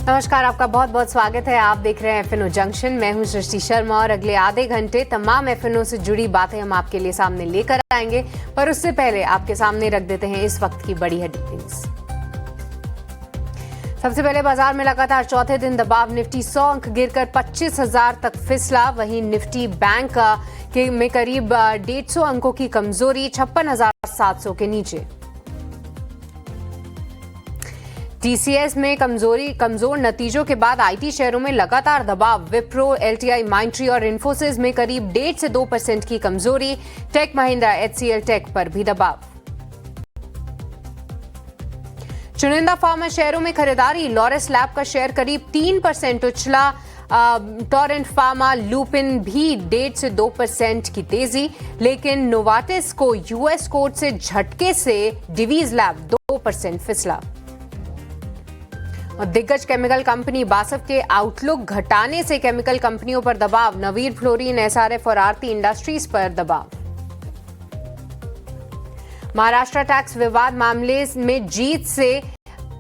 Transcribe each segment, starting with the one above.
नमस्कार, आपका बहुत बहुत स्वागत है। आप देख रहे हैं एफएनओ जंक्शन। मैं हूं सृष्टि शर्मा और अगले आधे घंटे तमाम एफएनओ से जुड़ी बातें हम आपके लिए सामने लेकर आएंगे। पर उससे पहले आपके सामने रख देते हैं इस वक्त की बड़ी हेडलाइंस। सबसे पहले बाजार में लगातार चौथे दिन दबाव। निफ्टी 100 अंक गिरकर 25,000 तक फिसला। वहीं निफ्टी बैंक में करीब 150 अंकों की कमजोरी, 56,700 के नीचे। टीसीएस में कमजोर नतीजों के बाद आईटी शेयरों में लगातार दबाव। विप्रो, एलटीआई, माइंट्री और इन्फोसिस में करीब 1.5 से 2% की कमजोरी। टेक महिंद्रा, एचसीएल टेक पर भी दबाव। चुनिंदा फार्मा शेयरों में खरीदारी। लॉरस लैब का शेयर करीब 3% उछला। टोरेंट फार्मा, लुपिन भी 1.5 से 2% की तेजी, लेकिन नोवार्टिस को यूएस कोर्ट से झटके से डिवीज लैब 2% फिसला। और दिग्गज केमिकल कंपनी बासफ के आउटलुक घटाने से केमिकल कंपनियों पर दबाव। नवीर फ्लोरिन, एसआरएफ और आरती इंडस्ट्रीज पर दबाव। महाराष्ट्र टैक्स विवाद मामले में जीत से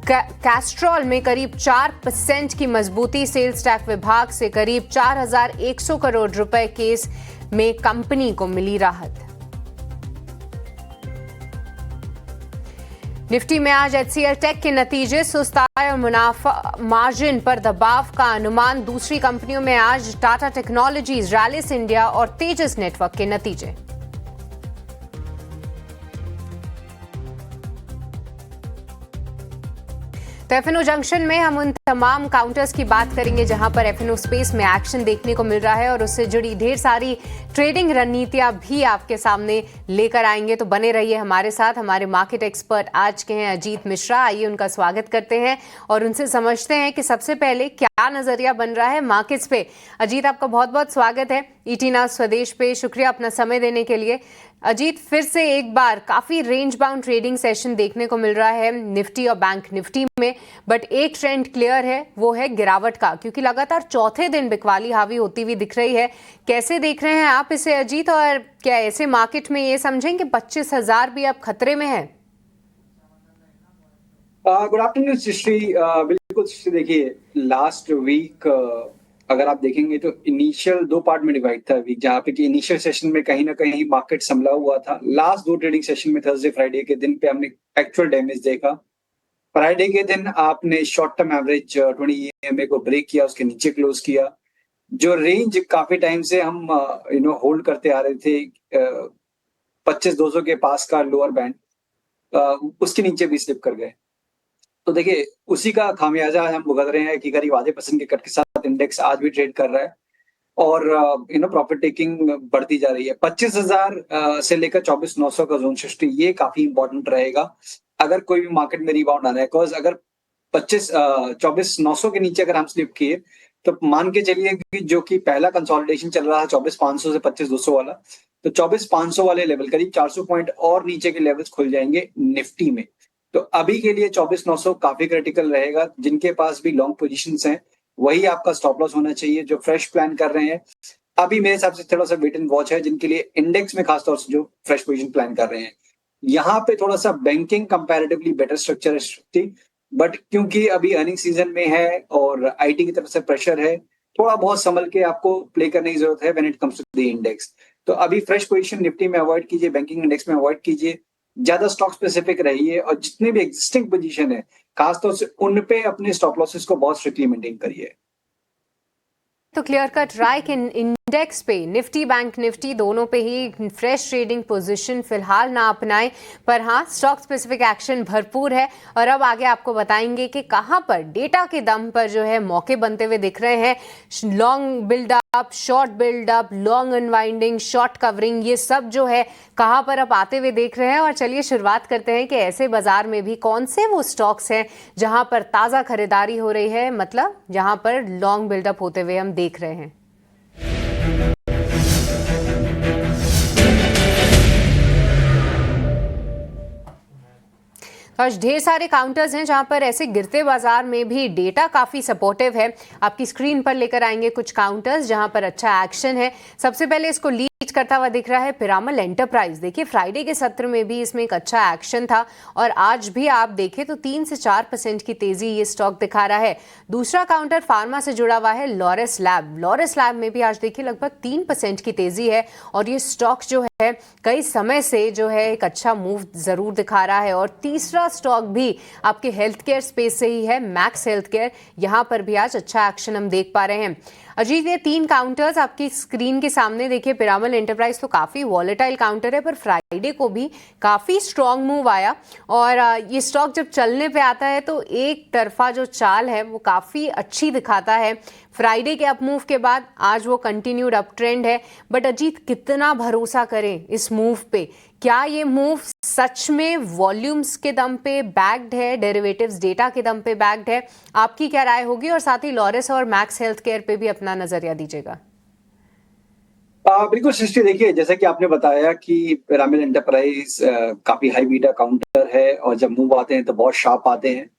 कैस्ट्रॉल में करीब 4% की मजबूती। सेल्स टैक्स विभाग से करीब 4,100 करोड़ रुपए केस में कंपनी को मिली राहत। निफ्टी में आज एचसीएल टेक के नतीजे सुस्ताए और मुनाफा मार्जिन पर दबाव का अनुमान। दूसरी कंपनियों में आज टाटा टेक्नोलॉजीज, रैलिस इंडिया और तेजस नेटवर्क के नतीजे। तो एफएनओ जंक्शन में हम उन तमाम काउंटर्स की बात करेंगे जहां पर एफएनओ स्पेस में एक्शन देखने को मिल रहा है और उससे जुड़ी ढेर सारी ट्रेडिंग रणनीतियां भी आपके सामने लेकर आएंगे। तो बने रहिए हमारे साथ। हमारे मार्केट एक्सपर्ट आज के हैं अजीत मिश्रा। आइए उनका स्वागत करते हैं और उनसे समझते हैं कि सबसे पहले क्या नजरिया बन रहा है मार्केट्स पे। अजीत, आपका बहुत बहुत स्वागत है ईटी नाउ स्वदेश पे। शुक्रिया अपना समय देने के लिए। अजीत, फिर से एक बार काफी रेंज बाउंड ट्रेडिंग सेशन देखने को मिल रहा है निफ्टी और बैंक निफ्टी में, बट एक ट्रेंड क्लियर है, वो है गिरावट का, क्योंकि लगातार चौथे दिन बिकवाली हावी होती हुई दिख रही है। कैसे देख रहे हैं आप इसे अजीत, और क्या ऐसे मार्केट में ये समझें कि 25,000 भी अब खतरे में है? गुड आफ्टरनून सृष्टि। बिल्कुल सृष्टि, देखिए लास्ट वीक अगर आप देखेंगे तो इनिशियल 2 पार्ट में डिवाइड था वीक, जहां पे कि इनिशियल सेशन में कहीं ना कहीं मार्केट संभला हुआ था। लास्ट 2 ट्रेडिंग सेशन में थर्सडे फ्राइडे के दिन पे हमने एक्चुअल डैमेज देखा। फ्राइडे के दिन आपने शॉर्ट टर्म एवरेज 20 EMA को ब्रेक किया, उसके नीचे क्लोज किया। जो रेंज काफी टाइम से हम होल्ड करते आ रहे थे, 25,200 के पास का लोअर बैंड, उसके नीचे भी स्लिप कर गए। तो देखिए उसी का खामियाजा हम भुगत रहे हैं कि करीब आधे % के कट के साथ इंडेक्स आज भी ट्रेड कर रहा है और प्रॉफिट टेकिंग बढ़ती जा रही है। 25,000 से लेकर 24,900 का जोन सृष्टि, ये काफी इंपॉर्टेंट रहेगा अगर कोई भी मार्केट में रिबाउंड आना है। बिकॉज अगर 24,900 के नीचे अगर हम स्लिप किए तो मान के चलिए कि जो कि पहला कंसोलिडेशन चल रहा है 24,500 से 25,200 वाला, तो 24,500 वाले लेवल करीब 400 पॉइंट और नीचे के लेवल्स खुल जाएंगे निफ्टी में। तो अभी के लिए 24,900 काफी क्रिटिकल रहेगा। जिनके पास भी लॉन्ग पोजीशंस हैं वही आपका स्टॉप लॉस होना चाहिए। जो फ्रेश प्लान कर रहे हैं अभी मेरे हिसाब से थोड़ा सा वेट एंड वॉच है, जिनके लिए इंडेक्स में खासतौर से जो फ्रेश पोजीशन प्लान कर रहे हैं। यहाँ पे थोड़ा सा बैंकिंग कंपैरेटिवली बेटर स्ट्रक्चर है, बट क्योंकि अभी अर्निंग सीजन में है और आईटी की तरफ से प्रेशर है, थोड़ा बहुत संभल के आपको प्ले करने की जरूरत है when it comes to the index. तो अभी फ्रेश पोजीशन निफ्टी में अवॉइड कीजिए, बैंकिंग इंडेक्स में अवॉइड कीजिए, ज्यादा स्टॉक स्पेसिफिक रहिए और जितने भी एग्जिस्टिंग पोजीशन है खासतौर से उन पे अपने स्टॉप लॉसेस को बहुत स्ट्रिक्टली मेंटेन करिए। तो क्लियर कट राय के इंडेक्स पे निफ्टी बैंक निफ्टी दोनों पे ही फ्रेश ट्रेडिंग पोजीशन फिलहाल ना अपनाएं, पर हाँ स्टॉक स्पेसिफिक एक्शन भरपूर है। और अब आगे आपको बताएंगे कि कहां पर डेटा के दम पर जो है मौके बनते हुए दिख रहे हैं। Long buildup, short buildup, long unwinding, short covering, ये सब जो है कहां पर अब आते हुए देख रहे हैं। और चलिए शुरुआत करते हैं कि ऐसे बाजार में भी कौन से वो स्टॉक्स हैं जहां पर ताजा खरीदारी हो रही है, मतलब जहां पर लॉन्ग बिल्डअप होते हुए हम देख रहे हैं। आज ढेर सारे काउंटर्स हैं जहां पर ऐसे गिरते बाजार में भी डेटा काफी सपोर्टिव है। आपकी स्क्रीन पर लेकर आएंगे कुछ काउंटर्स जहां पर अच्छा एक्शन है। सबसे पहले इसको लीड करता हुआ दिख रहा है पिरामल एंटरप्राइज। देखिए फ्राइडे के सत्र में भी इसमें एक अच्छा एक्शन था और आज भी आप देखें तो 3 से 4% की तेजी ये स्टॉक दिखा रहा है। दूसरा काउंटर फार्मा से जुड़ा हुआ है लॉरेस लैब। लॉरेस लैब में भी आज देखिए लगभग 3% की तेजी है और ये स्टॉक जो है कई समय से जो है एक अच्छा मूव जरूर दिखा रहा है। और तीसरा स्टॉक भी आपके हेल्थ केयर स्पेस से ही है, मैक्स हेल्थ केयर। यहां पर भी आज अच्छा एक्शन हम देख पा रहे हैं। अजीत, ये 3 काउंटर्स आपकी स्क्रीन के सामने देखिए। पिरामल एंटरप्राइज तो काफी वॉलेटाइल काउंटर है, पर फ्राइडे को भी काफी स्ट्रांग मूव आया और ये स्टॉक जब चलने पे आता है तो एक तरफा जो चाल है वो काफी अच्छी दिखाता है। फ्राइडे के अप मूव के बाद आज वो कंटिन्यूड अप ट्रेंड है। बट अजीत, कितना भरोसा करें इस मूव पे? क्या ये मूव सच में वॉल्यूम्स के दम पे बैक्ड है, डेरिवेटिव्स डेटा के दम पे बैक्ड है? आपकी क्या राय होगी? और साथ ही लॉरेस और मैक्स हेल्थ केयर पे भी अपना नजरिया दीजिएगा। बिल्कुल सृष्टि, देखिए जैसा कि आपने बताया कि पिरामिड एंटरप्राइज काफी हाई बीटा काउंटर है और जब मूव आते हैं तो बहुत शार्प आते हैं।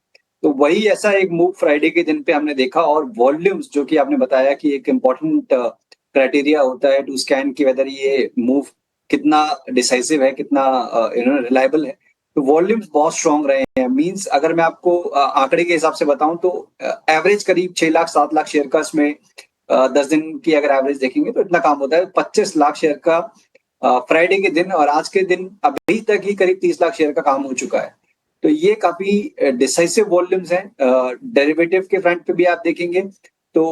तो वही ऐसा एक मूव फ्राइडे के दिन पे हमने देखा और वॉल्यूम्स, जो कि आपने बताया कि एक इम्पोर्टेंट क्राइटेरिया होता है टू स्कैन की वेदर ये मूव कितना डिसाइसिव है, कितना रिलायबल है। तो वॉल्यूम्स बहुत स्ट्रांग रहे हैं। मींस अगर मैं आपको आंकड़े के हिसाब से बताऊं तो एवरेज करीब 6 लाख 7 लाख शेयर का इसमें 10 दिन की अगर एवरेज देखेंगे तो इतना काम होता है। 25 लाख शेयर का फ्राइडे के दिन और आज के दिन अभी तक ही करीब 30 लाख शेयर का काम हो चुका है। तो ये काफी डिसाइसिव वॉल्यूम्स हैं। डेरिवेटिव के फ्रंट पे भी आप देखेंगे तो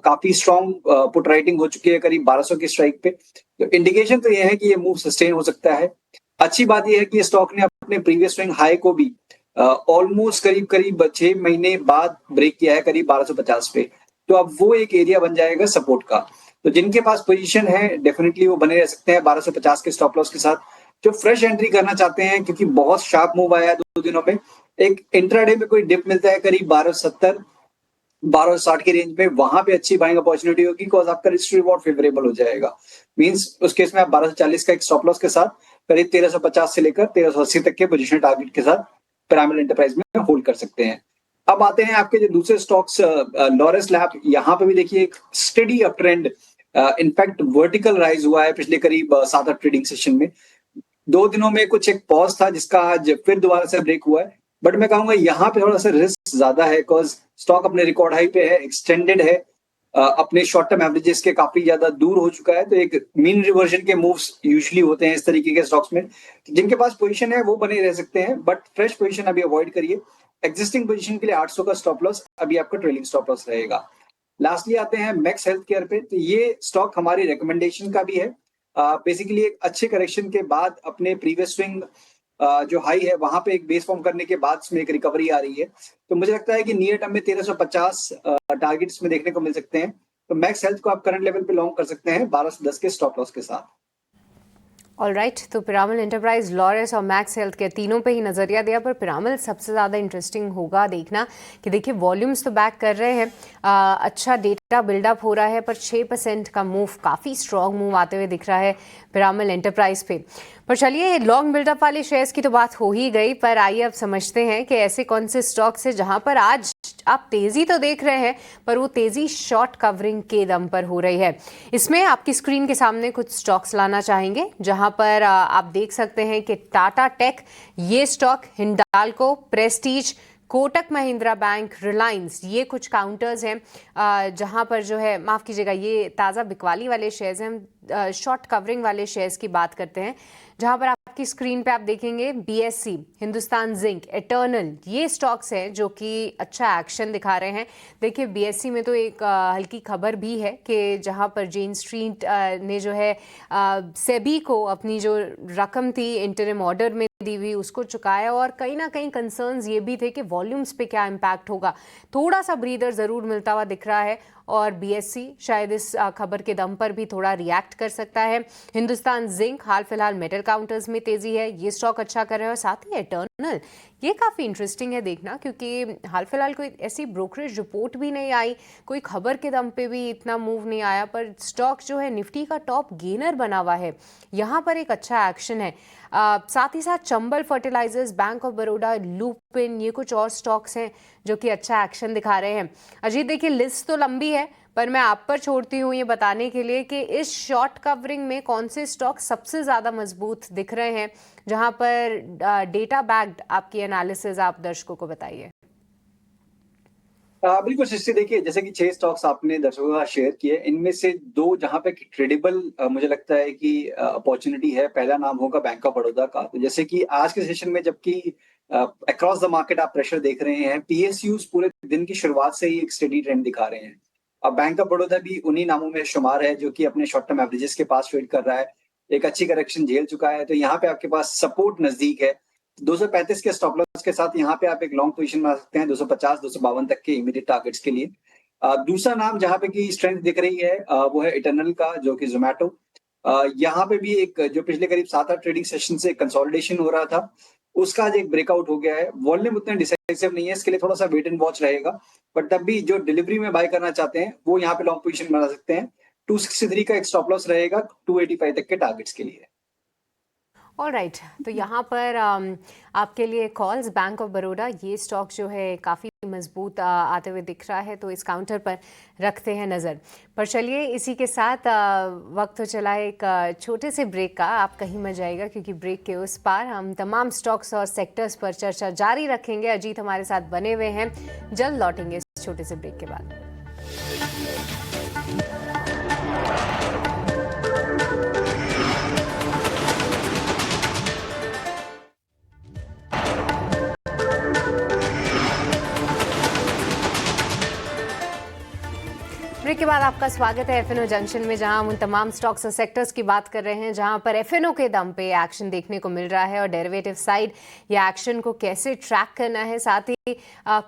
काफी स्ट्रॉन्ग पुट राइटिंग हो चुकी है करीब 1200 की स्ट्राइक पे। तो इंडिकेशन तो ये है कि ये मूव सस्टेन हो सकता है। अच्छी बात यह है कि स्टॉक ने अपने प्रीवियस स्विंग हाई को भी ऑलमोस्ट करीब करीब 6 महीने बाद ब्रेक किया है करीब 1250 पे। तो अब वो एक एरिया बन जाएगा सपोर्ट का। तो जिनके पास पोजीशन है डेफिनेटली वो बने रह सकते हैं 1250 के स्टॉप लॉस के साथ। जो फ्रेश एंट्री करना चाहते हैं, क्योंकि बहुत शार्प मूव आया है 2 दिनों में, एक इंट्राडे में कोई डिप मिलता है करीब 1270 1260 की रेंज में, वहां पे अच्छी बाइंग अपॉर्चुनिटी होगी बिकॉज आपका रिस्क रिवॉर्ड फेवरेबल हो जाएगा। मींस उस केस में आप 1240 का एक स्टॉप लॉस के साथ करीब 1350 से लेकर 1380 तक के पोजीशन टारगेट के साथ पिरामिड एंटरप्राइज में होल्ड कर सकते हैं। अब आते हैं आपके जो दूसरे स्टॉक्स, लॉरेस लैब। यहाँ पे भी देखिए एक study up trend, in fact vertical rise हुआ है पिछले करीब 7-8 ट्रेडिंग सेशन में। 2 दिनों में कुछ एक पॉज था जिसका आज फिर दोबारा से ब्रेक हुआ है। बट मैं कहूंगा यहाँ पे थोड़ा सा रिस्क ज्यादा है बिकॉज स्टॉक अपने रिकॉर्ड हाई पे है, एक्सटेंडेड है, अपने शॉर्ट टर्म एवरेजेस के काफी ज्यादा दूर हो चुका है। तो एक मीन रिवर्जन के मूव्स यूजुअली होते हैं इस तरीके के स्टॉक्स में। जिनके पास पोजीशन है वो बने रह सकते हैं, बट फ्रेश पोजीशन अभी अवॉइड करिए। एग्जिस्टिंग पोजीशन के लिए 800 का स्टॉप लॉस अभी आपका ट्रेलिंग स्टॉप लॉस रहेगा। लास्टली आते हैं मैक्स हेल्थ केयर पे। तो ये स्टॉक हमारी रिकमेंडेशन का भी है। बेसिकली एक अच्छे करेक्शन के बाद अपने प्रीवियस स्विंग जो हाई है वहां पे एक बेस फॉर्म करने के बाद इसमें एक रिकवरी आ रही है। तो मुझे लगता है कि नियर टर्म में 1350 टारगेट्स में देखने को मिल सकते हैं। तो मैक्स हेल्थ को आप करंट लेवल पे लॉन्ग कर सकते हैं 1210 के स्टॉप लॉस के साथ। ऑलराइट, तो पिरामल एंटरप्राइज, लॉरेस और मैक्स हेल्थ के तीनों पे ही नजरिया दिया, पर पिरामल सबसे ज़्यादा इंटरेस्टिंग होगा देखना कि देखिए वॉल्यूम्स तो बैक कर रहे हैं, अच्छा डेटा बिल्डअप हो रहा है, पर 6% का मूव, काफ़ी स्ट्रॉन्ग मूव आते हुए दिख रहा है पिरामल एंटरप्राइज पे। पर चलिए, लॉन्ग बिल्डअप वाले शेयर्स की तो बात हो ही गई, पर आइए अब समझते हैं कि ऐसे कौन से स्टॉक्स हैं जहां पर आज आप तेजी तो देख रहे हैं पर वो तेजी शॉर्ट कवरिंग के दम पर हो रही है। इसमें आपकी स्क्रीन के सामने कुछ स्टॉक्स लाना चाहेंगे जहां पर आप देख सकते हैं कि टाटा टेक, ये stock, Hindalco, Prestige, Kotak Mahindra bank, Reliance, ये कुछ काउंटर्स हैं जहां पर जो है, माफ़ कीजिएगा, ये ताज़ा बिकवाली वाले शेयर्स हैं। हम शॉर्ट कवरिंग वाले शेयर्स की बात करते हैं जहां पर आपकी स्क्रीन पे आप देखेंगे बीएससी, हिंदुस्तान जिंक, एटर्नल, ये स्टॉक्स हैं जो कि अच्छा एक्शन दिखा रहे हैं। देखिए बीएससी में तो एक हल्की खबर भी है कि जहां पर जेन स्ट्रीट ने जो है सेबी को अपनी जो रकम थी इंटरिम ऑर्डर में दी हुई उसको चुकाया, और कहीं ना कहीं कंसर्न्स ये भी थे कि वॉल्यूम्स पे क्या इम्पैक्ट होगा। थोड़ा सा ब्रीदर ज़रूर मिलता हुआ दिख रहा है और बीएससी शायद इस खबर के दम पर भी थोड़ा रिएक्ट कर सकता है। हिंदुस्तान जिंक हाल फिलहाल मेटल काउंटर्स में तेजी है, ये स्टॉक अच्छा कर रहे हैं। और साथ ही एटर्नल, ये काफ़ी इंटरेस्टिंग है देखना, क्योंकि हाल फिलहाल कोई ऐसी ब्रोकरेज रिपोर्ट भी नहीं आई, कोई खबर के दम पे भी इतना मूव नहीं आया, पर स्टॉक जो है निफ्टी का टॉप गेनर बना हुआ है। यहाँ पर एक अच्छा एक्शन है। साथ ही साथ Chambal fertilizers, bank of Baroda, Lupin, ये कुछ और स्टॉक्स हैं जो कि अच्छा एक्शन दिखा रहे हैं। अजीत, देखिए लिस्ट तो लंबी है, पर मैं आप पर छोड़ती हूँ ये बताने के लिए कि इस शॉर्ट कवरिंग में कौन से स्टॉक सबसे ज़्यादा मजबूत दिख रहे हैं, जहां पर डेटा बैक्ड आपकी एनालिसिस आप दर्शकों को बताइए। बिल्कुल सृष्टि, देखिए जैसे कि 6 स्टॉक्स आपने दर्शकों के साथ शेयर किए, इनमें से 2 जहाँ पे कि ट्रेडेबल मुझे लगता है कि अपॉर्च्युनिटी है। पहला नाम होगा बैंक ऑफ बड़ौदा का। तो जैसे कि आज के सेशन में जबकि अक्रॉस द मार्केट आप प्रेशर देख रहे हैं, पीएसयूज पूरे दिन की शुरुआत से ही एक स्टेडी ट्रेंड दिखा रहे हैं। अब बैंक ऑफ बड़ौदा भी उन्हीं नामों में शुमार है जो कि अपने शॉर्ट टर्म एवरेजेस के पास ट्रेड कर रहा है। एक अच्छी करेक्शन झेल चुका है, तो यहाँ पे आपके पास सपोर्ट नजदीक है। 235 के स्टॉप लॉस के साथ यहाँ पे आप एक लॉन्ग पोजीशन बना सकते हैं 250 252 तक के इमीडिएट टारगेट्स के लिए। दूसरा नाम जहाँ पे की स्ट्रेंथ दिख रही है वो है इटर्नल का, जो कि जोमेटो। यहाँ पे भी एक जो पिछले करीब 7-8 ट्रेडिंग सेशन से कंसोलिडेशन हो रहा था, उसका आज एक ब्रेकआउट हो गया है। वॉल्यूम उतने डिसाइसिव नहीं है, इसके लिए थोड़ा सा वेट एंड वॉच रहेगा। बट तब भी जो डिलीवरी में बाय करना चाहते हैं वो यहाँ पे लॉन्ग पोजीशन बना सकते हैं। 263 का एक स्टॉप लॉस रहेगा 285 तक के टारगेट्स के लिए। ऑलराइट, तो यहाँ पर आपके लिए कॉल्स, बैंक ऑफ बड़ौदा, ये स्टॉक जो है काफ़ी मजबूत आते हुए दिख रहा है, तो इस काउंटर पर रखते हैं नज़र। पर चलिए इसी के साथ वक्त तो चला है एक छोटे से ब्रेक का। आप कहीं मत जाइएगा, क्योंकि ब्रेक के उस पार हम तमाम स्टॉक्स और सेक्टर्स पर चर्चा जारी रखेंगे। अजीत हमारे साथ बने हुए हैं, जल्द लौटेंगे इस छोटे से ब्रेक के बाद। ब्रेक के बाद आपका स्वागत है एफएनओ जंक्शन में, जहां हम उन तमाम स्टॉक्स और सेक्टर्स की बात कर रहे हैं जहां पर एफएनओ के दम पे एक्शन देखने को मिल रहा है, और डेरिवेटिव साइड या एक्शन को कैसे ट्रैक करना है, साथ ही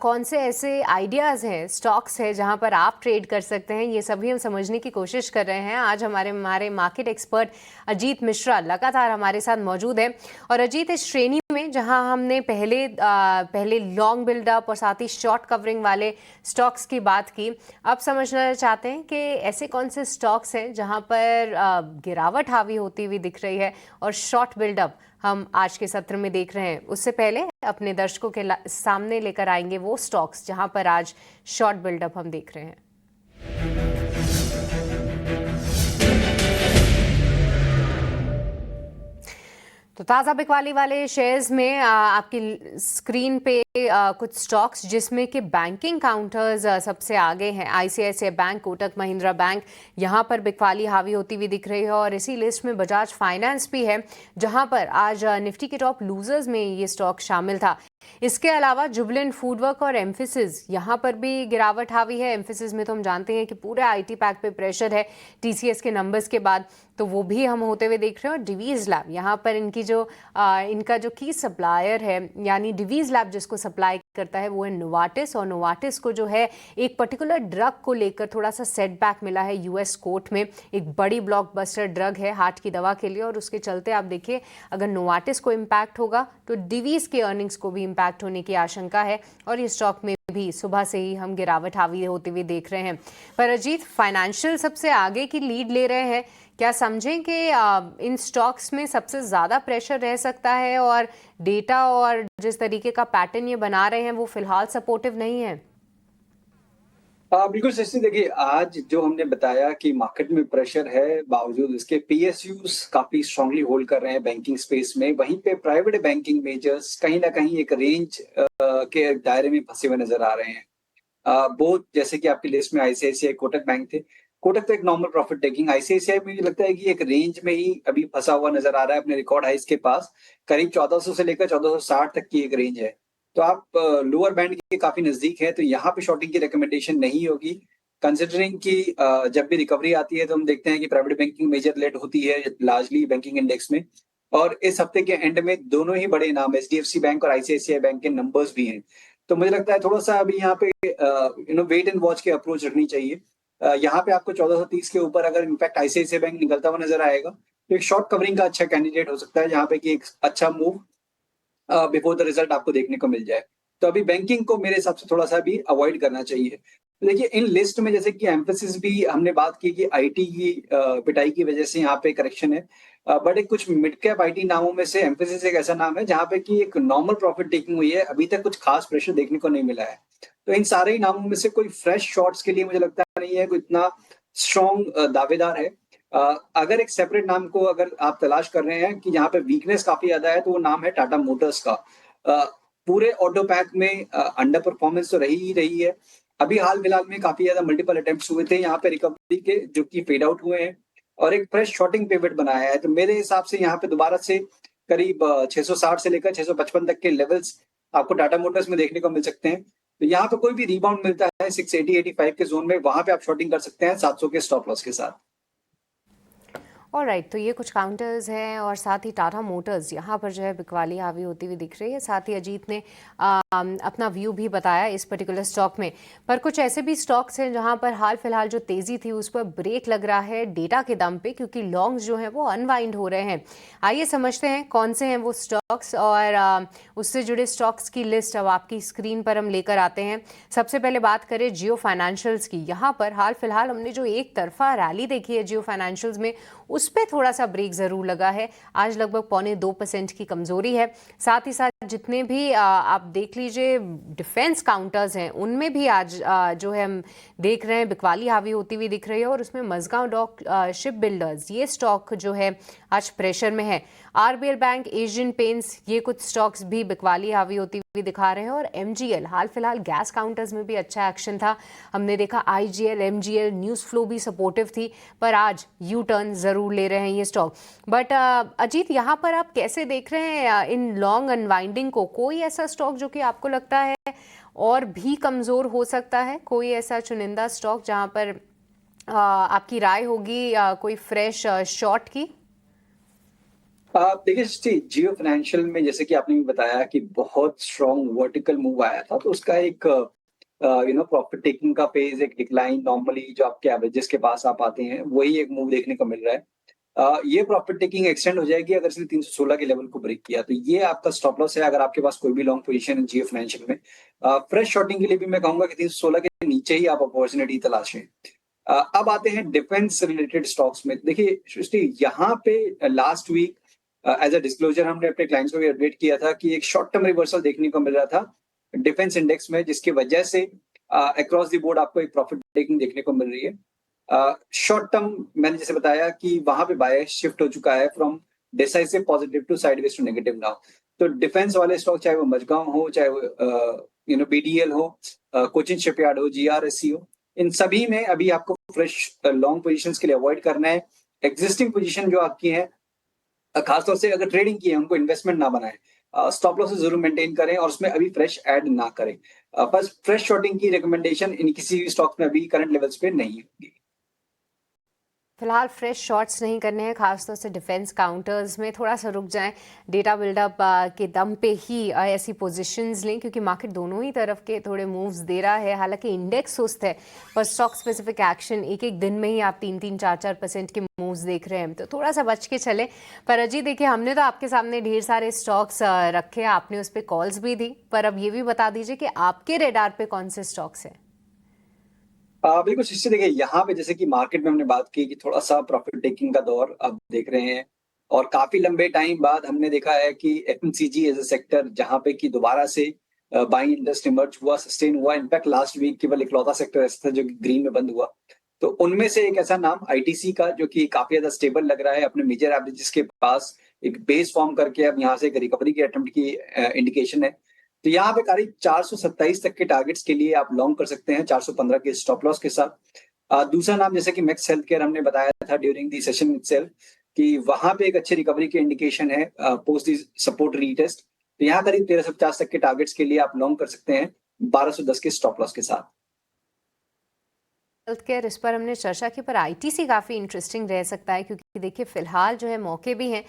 कौन से ऐसे आइडियाज हैं, स्टॉक्स है जहां पर आप ट्रेड कर सकते हैं, ये सभी हम समझने की कोशिश कर रहे हैं। आज हमारे मार्केट एक्सपर्ट अजीत मिश्रा लगातार हमारे साथ मौजूद है। और अजीत, इस श्रेणी में जहां हमने पहले लॉन्ग बिल्डअप और साथ ही शॉर्ट कवरिंग वाले स्टॉक्स की बात की, अब समझना चाहते हैं कि ऐसे कौन से स्टॉक्स हैं जहां पर गिरावट हावी होती हुई दिख रही है और शॉर्ट बिल्डअप हम आज के सत्र में देख रहे हैं। उससे पहले अपने दर्शकों के सामने लेकर आएंगे वो स्टॉक्स जहां पर आज शॉर्ट बिल्डअप हम देख रहे हैं। तो ताज़ा बिकवाली वाले शेयर्स में आपकी स्क्रीन पे कुछ स्टॉक्स जिसमें कि बैंकिंग काउंटर्स सबसे आगे हैं। ICICI bank, Kotak Mahindra bank, यहाँ पर बिकवाली हावी होती हुई दिख रही है। और इसी लिस्ट में बजाज फाइनेंस भी है, जहाँ पर आज निफ्टी के टॉप लूजर्स में ये स्टॉक शामिल था। इसके अलावा जुबिलेंट फूडवर्क और एम्फिसिस, यहाँ पर भी गिरावट हावी है। एम्फिसिस में तो हम जानते हैं कि पूरे आईटी पैक पे प्रेशर है टीसीएस के नंबर्स के बाद, तो वो भी हम होते हुए देख रहे हैं। और डिवीज लैब, यहाँ पर इनका जो की सप्लायर है, यानी डिवीज लैब जिसको सप्लाई करता है वो है नोवार्टिस, और नोवार्टिस को जो है एक पर्टिकुलर ड्रग को लेकर थोड़ा सा सेटबैक मिला है यूएस कोर्ट में। एक बड़ी ब्लॉकबस्टर ड्रग है हार्ट की दवा के लिए, और उसके चलते आप देखिए अगर नोवार्टिस को इम्पैक्ट होगा तो डिवीज के अर्निंग्स को भी इम्पैक्ट होने की आशंका है। और ये स्टॉक में भी सुबह से ही हम गिरावट हावी होते हुए देख रहे हैं। पर अजीत, फाइनेंशियल सबसे आगे की लीड ले रहे हैं, क्या समझें कि इन स्टॉक्स में सबसे ज़्यादा प्रेशर रह सकता है, और डेटा और जिस तरीके का पैटर्न ये बना रहे हैं वो फिलहाल सपोर्टिव नहीं है? बिल्कुल सृष्टि, देखिए आज जो हमने बताया कि मार्केट में प्रेशर है, बावजूद इसके पीएसयूज काफी स्ट्रांगली होल्ड कर रहे हैं बैंकिंग स्पेस में। वहीं पे प्राइवेट बैंकिंग मेजर्स कहीं ना कहीं एक रेंज के दायरे में फंसे हुए नजर आ रहे हैं। बहुत जैसे कि आपकी लिस्ट में आईसीआईसीआई, कोटक बैंक थे। कोटक तो एक नॉर्मल प्रॉफिट टेकिंग, आईसीआईसीआई में मुझे लगता है कि एक रेंज में ही अभी फंसा हुआ नजर आ रहा है अपने रिकॉर्ड हाइस के पास। करीब 1400 से लेकर 1460 तक की एक रेंज है, तो आप लोअर बैंड के काफी नजदीक है, तो यहाँ पे शॉर्टिंग की रिकमेंडेशन नहीं होगी। कंसिडरिंग कि जब भी रिकवरी आती है तो हम देखते हैं कि प्राइवेट बैंकिंग मेजर लेट होती है लार्जली बैंकिंग इंडेक्स में। और इस हफ्ते के एंड में दोनों ही बड़े नाम एचडीएफसी बैंक और आईसीआईसीआई बैंक के नंबर्स भी हैं, तो मुझे लगता है थोड़ा सा अभी यहाँ पे वेट एंड वॉच की अप्रोच रखनी चाहिए। यहाँ पे आपको 1430 के ऊपर अगर इनफैक्ट आईसीआईसीआई बैंक निकलता हुआ नजर आएगा तो एक शॉर्ट कवरिंग का अच्छा कैंडिडेट हो सकता है, जहाँ पे कि एक अच्छा मूव बिफोर द रिजल्ट आपको देखने को मिल जाए। तो अभी बैंकिंग को मेरे हिसाब से थोड़ा सा भी अवॉइड करना चाहिए। देखिए इन लिस्ट में जैसे कि एम्फेसिस भी हमने बात की कि आईटी की पिटाई की वजह से यहाँ पे करेक्शन है। बट एक कुछ मिड कैप आईटी नामों में से एम्फेसिस एक ऐसा नाम है जहाँ पे कि एक नॉर्मल प्रॉफिट टेकिंग हुई है, अभी तक कुछ खास प्रेशर देखने को नहीं मिला है। तो इन सारे ही नामों में से कोई फ्रेश शॉट्स के लिए मुझे लगता नहीं है कोई इतना स्ट्रॉन्ग दावेदार है। अगर एक सेपरेट नाम को अगर आप तलाश कर रहे हैं कि यहाँ पे वीकनेस काफी ज्यादा है, तो वो नाम है टाटा मोटर्स का। अ, पूरे ऑटो पैक में अंडर परफॉर्मेंस तो रही ही रही है। अभी हाल-फिलहाल में काफ़ी ज़्यादा मल्टीपल अटेम्प्ट्स हुए थे यहाँ पे रिकवरी के, जो कि फेड आउट हुए हैं और एक फ्रेश शॉर्टिंग पिवट बनाया है। तो मेरे हिसाब से यहाँ पे दोबारा से करीब 660 से लेकर 655 तक के लेवल्स आपको टाटा मोटर्स में देखने को मिल सकते हैं। तो यहाँ पे कोई भी रिबाउंड मिलता है 680-85 के ज़ोन में, वहाँ पे आप शॉर्टिंग कर सकते हैं 700 के स्टॉप लॉस के साथ। ऑलराइट, तो ये कुछ काउंटर्स हैं और साथ ही टाटा मोटर्स यहाँ पर जो है बिकवाली हावी होती हुई दिख रही है। साथ ही अजीत ने अपना व्यू भी बताया इस पर्टिकुलर स्टॉक में। पर कुछ ऐसे भी स्टॉक्स हैं जहाँ पर हाल फिलहाल जो तेज़ी थी उस पर ब्रेक लग रहा है डेटा के दम पे, क्योंकि लॉन्ग्स जो हैं वो अनवाइंड हो रहे हैं। आइए समझते हैं कौन से हैं वो स्टॉक्स और उससे जुड़े स्टॉक्स की लिस्ट अब आपकी स्क्रीन पर हम लेकर आते हैं। सबसे पहले बात करें जियो फाइनेंशियल्स की। यहाँ पर हाल फिलहाल हमने जो एक तरफा रैली देखी है जियो फाइनेंशियल्स में, उस पे थोड़ा सा ब्रेक जरूर लगा है। आज लगभग 0.25% की कमजोरी है। साथ ही साथ जितने भी आप देख लीजिए डिफेंस काउंटर्स हैं, उनमें भी आज जो है हम देख रहे हैं बिकवाली हावी होती हुई दिख रही है। और उसमें मजगांव डॉक शिप बिल्डर्स, ये स्टॉक जो है आज प्रेशर में है। आरबीएल बैंक, एशियन पेंट्स, ये कुछ स्टॉक्स भी बिकवाली हावी होती हुई दिखा रहे हैं। और एमजीएल, हाल फिलहाल गैस काउंटर्स में भी अच्छा एक्शन था। हमने देखा आईजीएल, एमजीएल, न्यूज फ्लो भी सपोर्टिव थी, पर आज यू टर्न जरूर ले रहे हैं ये स्टॉक। बट अजीत, यहाँ पर आप कैसे देख रहे हैं इन लॉन्ग अनवाइंडिंग को? कोई ऐसा स्टॉक जो कि आपको लगता है और भी कमजोर हो सकता है? कोई ऐसा चुनिंदा स्टॉक जहाँ पर आपकी राय होगी कोई फ्रेश शॉर्ट की? देखिए जियो फाइनेंशियल में जैसे कि आपने भी बताया कि बहुत स्ट्रॉन्ग वर्टिकल मूव आया था, तो उसका एक प्रॉफिट टेकिंग का फेज, एक डिक्लाइन नॉर्मली जो आपके एवरेजेस के पास आप आते हैं, वही एक मूव देखने को मिल रहा है। ये प्रॉफिट टेकिंग एक्सटेंड हो जाएगी अगर इसने 316 के लेवल को ब्रेक किया, तो ये आपका स्टॉप लॉस है अगर आपके पास कोई भी लॉन्ग पोजीशन है जियो फाइनेंशियल में। फ्रेश शॉर्टिंग के लिए भी मैं कहूंगा कि 316 के नीचे ही आप अपॉर्चुनिटी तलाशें। अब आते हैं डिफेंस रिलेटेड स्टॉक्स में। देखिए सृष्टि, यहाँ पे last week as a disclosure हमने अपने क्लाइंट्स को भी अपडेट किया था कि एक शॉर्ट टर्म रिवर्सल देखने को मिल रहा था डिफेंस इंडेक्स में, जिसकी वजह से अक्रॉस द बोर्ड आपको एक प्रॉफिट टेकिंग देखने को मिल रही है। शॉर्ट टर्म मैंने जैसे बताया कि वहां पे बायस शिफ्ट हो चुका है from decisive positive to sideways to negative now. तो डिफेंस वाले स्टॉक, चाहे वो मजगांव हो, चाहे वो बीडीएल हो, कोचिन शिपयार्ड हो, जीआरएससी हो, इन सभी में अभी आपको फ्रेश लॉन्ग पोजीशंस के लिए अवॉइड करना है। एग्जिस्टिंग पोजीशन जो आपकी है, खासतौर से अगर ट्रेडिंग की है, उनको इन्वेस्टमेंट ना बनाएं। स्टॉप लॉसेस जरूर मेंटेन करें और उसमें अभी फ्रेश ऐड ना करें। बस फ्रेश शॉर्टिंग की रिकमेंडेशन इन किसी भी स्टॉक में अभी करंट लेवल्स पे नहीं होगी। फिलहाल फ्रेश शॉट्स नहीं करने हैं, खासतौर से डिफेंस काउंटर्स में थोड़ा सा रुक जाएं, डेटा बिल्डअप के दम पे ही ऐसी पोजीशंस लें, क्योंकि मार्केट दोनों ही तरफ के थोड़े मूव्स दे रहा है। हालांकि इंडेक्स सुस्त है, पर स्टॉक स्पेसिफिक एक्शन एक एक दिन में ही आप 3-4% के मूव्स देख रहे हैं, तो थोड़ा सा बच के चले। पर अजी देखिए, हमने तो आपके सामने ढेर सारे स्टॉक्स रखे, आपने उस पर कॉल्स भी दी, पर अब ये भी बता दीजिए कि आपके रेडार पे कौन से स्टॉक्स हैं? बिल्कुल शिष्य, देखिए यहाँ पे जैसे कि मार्केट में हमने बात की कि थोड़ा सा प्रॉफिट टेकिंग का दौर अब देख रहे हैं और काफी लंबे टाइम बाद हमने देखा है कि एफएमसीजी एज अ सेक्टर जहाँ पे कि दोबारा से बाइंग इंटरेस्ट इमर्ज हुआ, सस्टेन हुआ। इनफैक्ट लास्ट वीक केवल इकलौता सेक्टर ऐसा था जो ग्रीन में बंद हुआ। तो उनमें से एक ऐसा नाम आईटीसी का, जो कि काफी ज्यादा स्टेबल लग रहा है, अपने मेजर एवरेजेस के पास एक बेस फॉर्म करके अब यहाँ से एक रिकवरी के अटेम्प्ट की इंडिकेशन है। तो यहाँ पे करीब 427 तक के टारगेट्स के लिए आप लॉन्ग कर सकते हैं 415 के स्टॉप लॉस के साथ। दूसरा नाम जैसे कि मैक्स हेल्थ केयर, हमने बताया था ड्यूरिंग दी सेशन इटसेल्फ कि वहां पे एक अच्छी रिकवरी की इंडिकेशन है पोस्ट दी सपोर्ट रीटेस्ट। तो यहाँ करीब 1350 तक के टारगेट्स के लिए आप लॉन्ग कर सकते हैं 1210 के स्टॉप लॉस के साथ। हेल्थ केयर, इस पर हमने चर्चा की, पर आईटीसी काफ़ी इंटरेस्टिंग रह सकता है, क्योंकि देखिए फिलहाल जो है मौके भी हैं,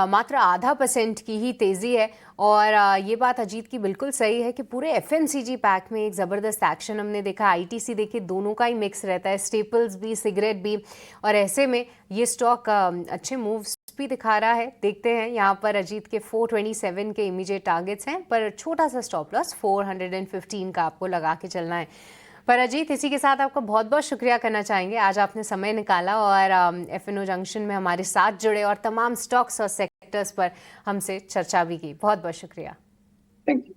मात्र 0.5% की ही तेज़ी है। और ये बात अजीत की बिल्कुल सही है कि पूरे एफएमसीजी पैक में एक ज़बरदस्त एक्शन हमने देखा। आईटीसी देखिए दोनों का ही मिक्स रहता है, स्टेपल्स भी, सिगरेट भी, और ऐसे में ये स्टॉक अच्छे मूव्स भी दिखा रहा है। देखते हैं, यहाँ पर अजीत के 427 के इमीडिएट टारगेट्स हैं, पर छोटा सा स्टॉप लॉस 415 का आपको लगा के चलना है। पर अजीत, इसी के साथ आपका बहुत बहुत शुक्रिया करना चाहेंगे, आज आपने समय निकाला और एफएनओ जंक्शन में हमारे साथ जुड़े और तमाम स्टॉक्स और सेक्टर्स पर हमसे चर्चा भी की। बहुत बहुत शुक्रिया। Thank you.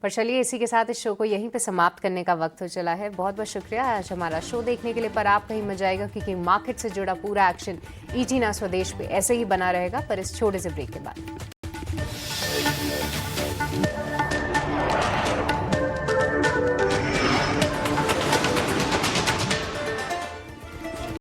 पर चलिए, इसी के साथ इस शो को यहीं पे समाप्त करने का वक्त हो चला है। बहुत बहुत शुक्रिया आज हमारा शो देखने के लिए। पर आप कहीं मत जाएगा, क्योंकि मार्केट से जुड़ा पूरा एक्शन ईटी ना स्वदेश पे ऐसे ही बना रहेगा, पर इस छोटे से ब्रेक के बाद।